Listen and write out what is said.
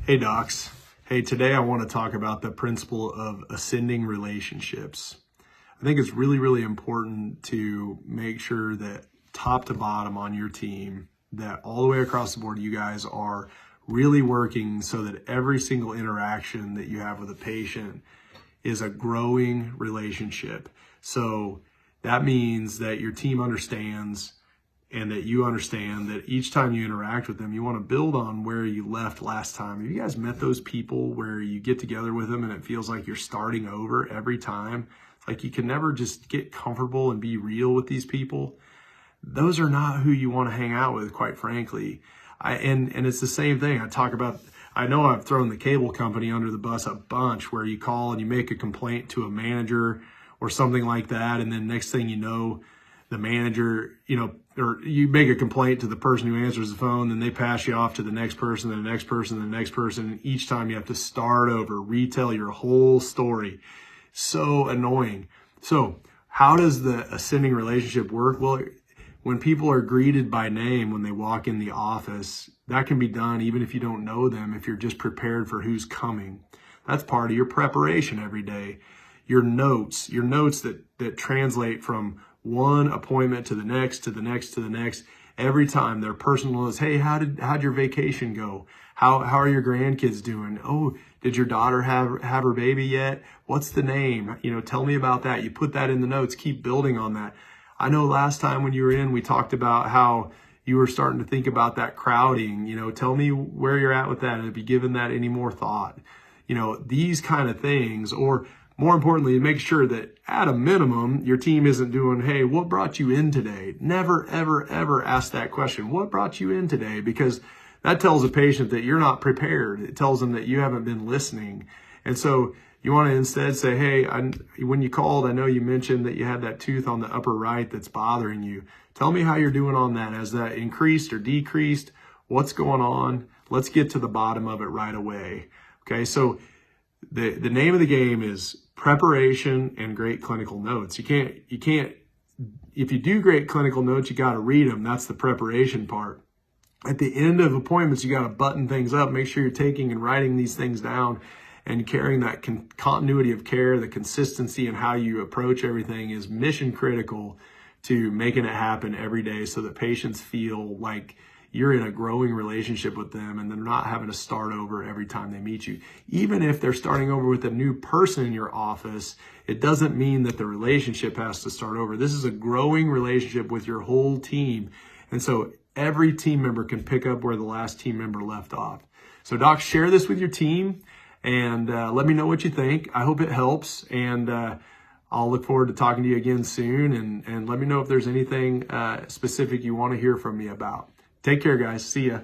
Hey docs. Hey, today I want to talk about the principle of ascending relationships. I think it's really, really important to make sure that top to bottom on your team, that all the way across the board, you guys are really working so that every single interaction that you have with a patient is a growing relationship. So that means that your team understands and that you understand that each time you interact with them, you want to build on where you left last time. Have you guys met those people where you get together with them and it feels like you're starting over every time? It's like you can never just get comfortable and be real with these people. Those are not who you want to hang out with, quite frankly. And it's the same thing. I know I've thrown the cable company under the bus a bunch, where you call and you make a complaint to a manager or something like that, and then next thing you know, the manager, or you make a complaint to the person who answers the phone, then they pass you off to the next person, and the next person, and the next person. And each time you have to start over, retell your whole story. So annoying. So how does the ascending relationship work? Well, when people are greeted by name when they walk in the office, that can be done even if you don't know them, if you're just prepared for who's coming. That's part of your preparation every day. Your notes that translate from one appointment to the next, to the next, to the next. Every time they're personal notes. Hey, how'd your vacation go? How are your grandkids doing? Oh, did your daughter have her baby yet? What's the name? Tell me about that. You put that in the notes, keep building on that. I know last time when you were in, we talked about how you were starting to think about that crowding. Tell me where you're at with that. Have you given that any more thought? These kind of things, or more importantly, make sure that at a minimum, your team isn't doing, hey, what brought you in today? Never, ever, ever ask that question. What brought you in today? Because that tells a patient that you're not prepared. It tells them that you haven't been listening. And so you want to instead say, hey, when you called, I know you mentioned that you had that tooth on the upper right that's bothering you. Tell me how you're doing on that. Has that increased or decreased? What's going on? Let's get to the bottom of it right away. Okay, so the name of the game is preparation and great clinical notes. You can't, if you do great clinical notes, you got to read them. That's the preparation part. At the end of appointments, you got to button things up, make sure you're taking and writing these things down and carrying that continuity of care, the consistency in how you approach everything is mission critical to making it happen every day so that patients feel like you're in a growing relationship with them and they're not having to start over every time they meet you. Even if they're starting over with a new person in your office, it doesn't mean that the relationship has to start over. This is a growing relationship with your whole team. And so every team member can pick up where the last team member left off. So docs, share this with your team and let me know what you think. I hope it helps. And I'll look forward to talking to you again soon. And let me know if there's anything specific you want to hear from me about. Take care, guys. See ya.